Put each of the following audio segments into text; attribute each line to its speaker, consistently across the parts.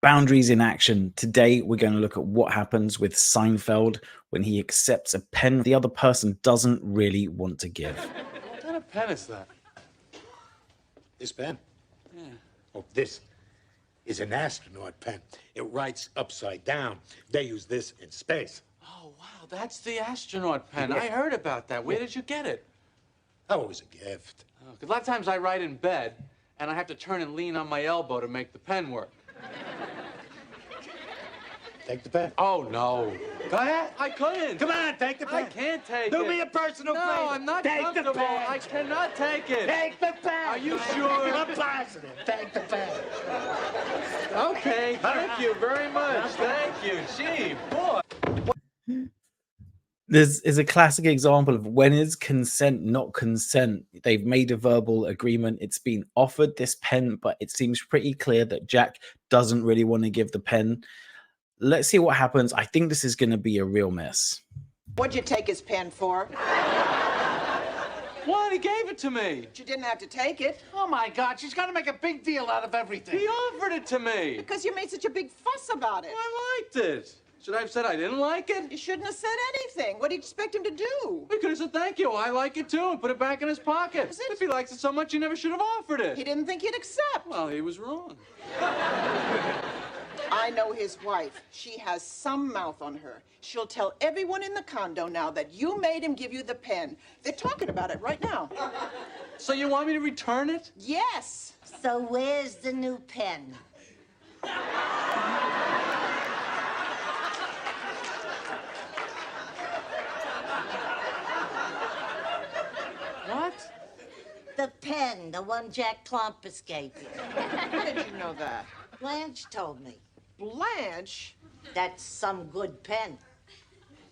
Speaker 1: Boundaries in action. Today, we're going to look at what happens with Seinfeld when he accepts a pen the other person doesn't really want to give.
Speaker 2: What kind of pen is that?
Speaker 3: This pen?
Speaker 2: Yeah.
Speaker 3: Oh, this is an astronaut pen. It writes upside down. They use this in space.
Speaker 2: Oh, wow, that's the astronaut pen.
Speaker 3: Yeah.
Speaker 2: I heard about that. Where did you get it?
Speaker 3: Oh, it was a gift.
Speaker 2: Oh, 'cause a lot of times I write in bed, and I have to turn and lean on my elbow to make the pen work.
Speaker 3: Take the pen.
Speaker 2: Oh, no.
Speaker 3: Go ahead.
Speaker 2: I couldn't.
Speaker 3: Come on, take the
Speaker 2: I
Speaker 3: pen.
Speaker 2: can't take it.
Speaker 3: Do me a personal favor.
Speaker 2: No, I'm not
Speaker 3: take
Speaker 2: comfortable.
Speaker 3: The pen.
Speaker 2: I cannot take it.
Speaker 3: Take the pen.
Speaker 2: Are you sure?
Speaker 3: I'm positive. Take the pen.
Speaker 2: Okay, thank you very much. Thank you. Gee, boy.
Speaker 1: This is a classic example of when is consent not consent. They've made a verbal agreement. It's been offered this pen, but it seems pretty clear that Jack doesn't really want to give the pen. Let's see what happens. I think this is going to be a real mess.
Speaker 4: What'd you take his pen for?
Speaker 2: What? He gave it to me.
Speaker 4: But you didn't have to take it.
Speaker 3: Oh, my God. She's got to make a big deal out of everything.
Speaker 2: He offered it to me.
Speaker 4: Because you made such a big fuss about it.
Speaker 2: I liked it. Should I have said I didn't like it?
Speaker 4: You shouldn't have said anything. What do you expect him to do?
Speaker 2: He could have said thank you. I like it too, and put it back in his pocket.
Speaker 4: Is it?
Speaker 2: If he likes it so much, he never should have offered it.
Speaker 4: He didn't think he'd accept.
Speaker 2: Well, he was wrong.
Speaker 4: I know his wife. She has some mouth on her. She'll tell everyone in the condo now that you made him give you the pen. They're talking about it right now.
Speaker 2: So you want me to return it?
Speaker 4: Yes.
Speaker 5: So where's the new pen?
Speaker 2: What?
Speaker 5: The pen, the one Jack Klompus gave you.
Speaker 4: How did you know that?
Speaker 5: Blanche told me.
Speaker 4: Blanche?
Speaker 5: That's some good pen.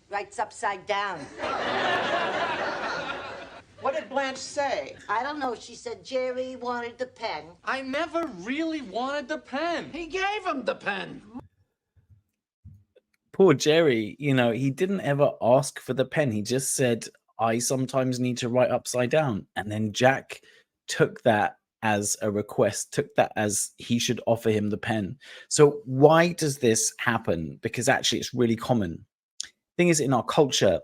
Speaker 5: Writes upside down.
Speaker 4: What did Blanche say?
Speaker 5: I don't know. She said Jerry wanted the pen.
Speaker 2: I never really wanted the pen.
Speaker 3: He gave him the pen.
Speaker 1: Poor Jerry, he didn't ever ask for the pen. He just said, I sometimes need to write upside down. And then Jack took that as a request, took that as he should offer him the pen. So why does this happen? Because actually it's really common. Thing is, in our culture,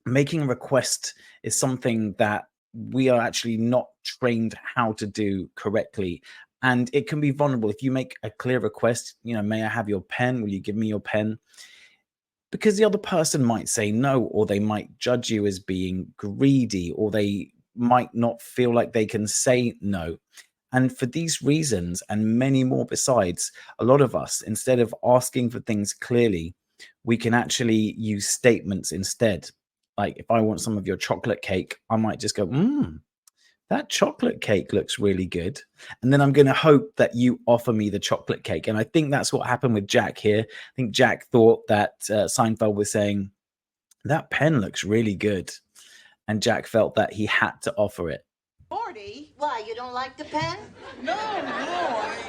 Speaker 1: making a request is something that we are actually not trained how to do correctly. And it can be vulnerable. If you make a clear request, may I have your pen? Will you give me your pen? Because the other person might say no, or they might judge you as being greedy, or they might not feel like they can say no. And for these reasons, and many more besides, a lot of us, instead of asking for things clearly, we can actually use statements instead. Like if I want some of your chocolate cake, I might just go, that chocolate cake looks really good. And then I'm going to hope that you offer me the chocolate cake. And I think that's what happened with Jack here. I think Jack thought that Seinfeld was saying, that pen looks really good. And Jack felt that he had to offer it.
Speaker 4: Morty?
Speaker 5: Why, you don't like the pen?
Speaker 4: No.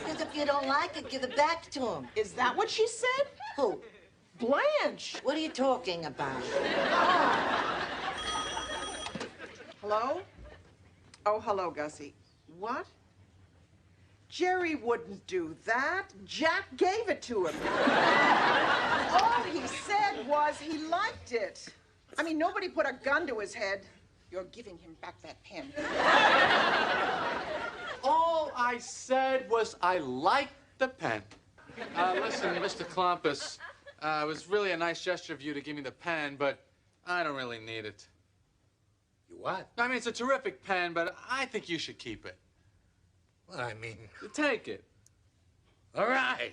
Speaker 5: Because if you don't like it, give it back to him.
Speaker 4: Is that what she said?
Speaker 5: Who?
Speaker 4: Blanche.
Speaker 5: What are you talking about?
Speaker 4: Hello? Oh, hello, Gussie. What? Jerry wouldn't do that. Jack gave it to him. All he said was he liked it. I mean, nobody put a gun to his head. You're giving him back that pen.
Speaker 2: All I said was I liked the pen. Listen, Mr. Klompus, it was really a nice gesture of you to give me the pen, but I don't really need it.
Speaker 3: You what?
Speaker 2: I mean, it's a terrific pen, but I think you should keep it.
Speaker 3: Well, I mean,
Speaker 2: Take it.
Speaker 3: all right.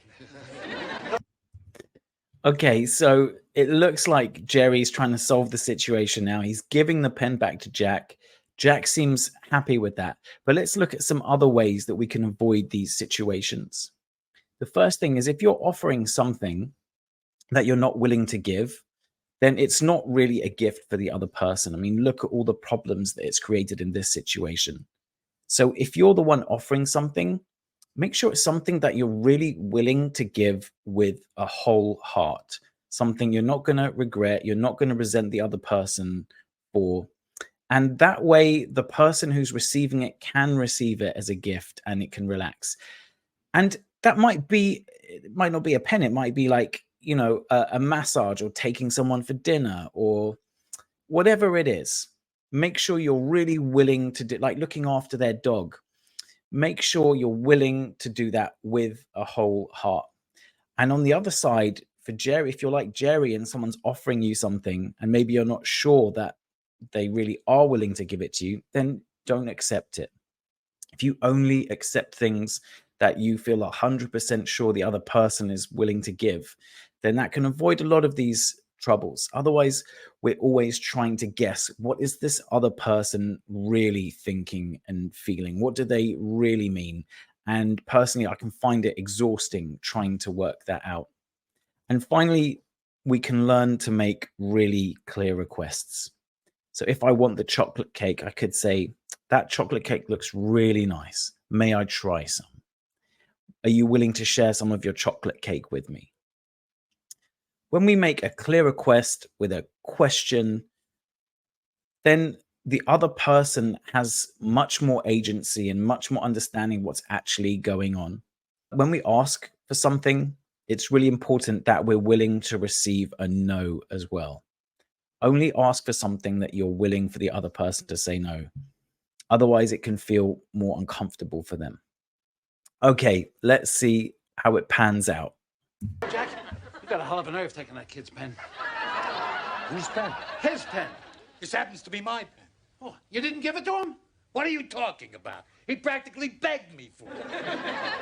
Speaker 1: Okay, so it looks like Jerry's trying to solve the situation now. He's giving the pen back to Jack. Jack seems happy with that. But let's look at some other ways that we can avoid these situations. The first thing is if you're offering something that you're not willing to give, then it's not really a gift for the other person. I mean, look at all the problems that it's created in this situation. So if you're the one offering something, make sure it's something that you're really willing to give with a whole heart, something you're not going to regret, you're not going to resent the other person for. And that way, the person who's receiving it can receive it as a gift and it can relax. And that might be it might not be a pen. It might be like, you know, a massage or taking someone for dinner or whatever it is. Make sure you're really willing to do, like looking after their dog. Make sure you're willing to do that with a whole heart. And on the other side, for Jerry, if you're like Jerry and someone's offering you something and maybe you're not sure that they really are willing to give it to you, then don't accept it. If you only accept things that you feel 100% sure the other person is willing to give, then that can avoid a lot of these troubles. Otherwise, we're always trying to guess, what is this other person really thinking and feeling? What do they really mean? And personally, I can find it exhausting trying to work that out. And finally, we can learn to make really clear requests. So if I want the chocolate cake, I could say, that chocolate cake looks really nice. May I try some? Are you willing to share some of your chocolate cake with me? When we make a clear request with a question, then the other person has much more agency and much more understanding what's actually going on. When we ask for something, it's really important that we're willing to receive a no as well. Only ask for something that you're willing for the other person to say no. Otherwise, it can feel more uncomfortable for them. Okay, let's see how it pans out.
Speaker 2: Jack, you got a hell of a nerve taking that kid's pen.
Speaker 3: Whose pen?
Speaker 2: His pen.
Speaker 3: This happens to be my pen.
Speaker 2: Oh, you didn't give it to him?
Speaker 3: What are you talking about? He practically begged me for it.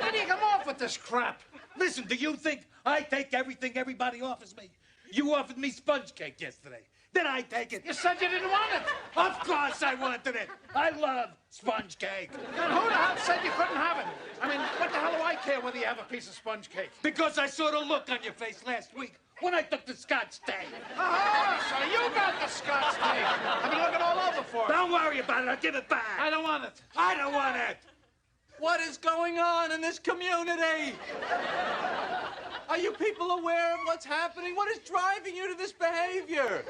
Speaker 2: When do you come off with this crap?
Speaker 3: Listen, do you think I take everything everybody offers me? You offered me sponge cake yesterday. Did I take it?
Speaker 2: You said you didn't want it.
Speaker 3: Of course I wanted it. I love sponge cake.
Speaker 2: Then who the hell said you couldn't have it? I mean, what the hell do I care whether you have a piece of sponge cake?
Speaker 3: Because I saw the look on your face last week when I took the Scotch tape.
Speaker 2: Oh, so you got the Scotch tape. I've been looking all over for it.
Speaker 3: Don't worry about it. I'll give it back.
Speaker 2: I don't want it.
Speaker 3: I don't want it.
Speaker 2: What is going on in this community? Are you people aware of what's happening? What is driving you to this behavior?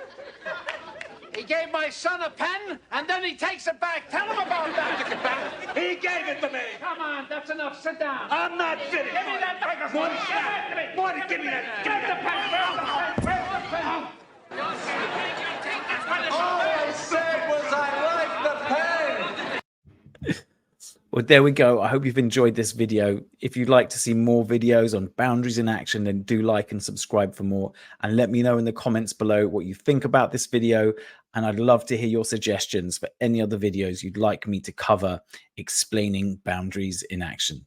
Speaker 2: He gave my son a pen, and then he takes it back. Tell him about that.
Speaker 3: Took it back. He gave it to me.
Speaker 2: Come on, that's enough. Sit down.
Speaker 3: I'm not finished.
Speaker 2: Give me that microphone.
Speaker 3: Morty,
Speaker 2: Give it to me.
Speaker 3: Morty, give me that.
Speaker 2: Get the pen. Where's the pen? All I said was I like the pen.
Speaker 1: Well, there we go. I hope you've enjoyed this video. If you'd like to see more videos on boundaries in action, then do like and subscribe for more. And let me know in the comments below what you think about this video. And I'd love to hear your suggestions for any other videos you'd like me to cover explaining boundaries in action.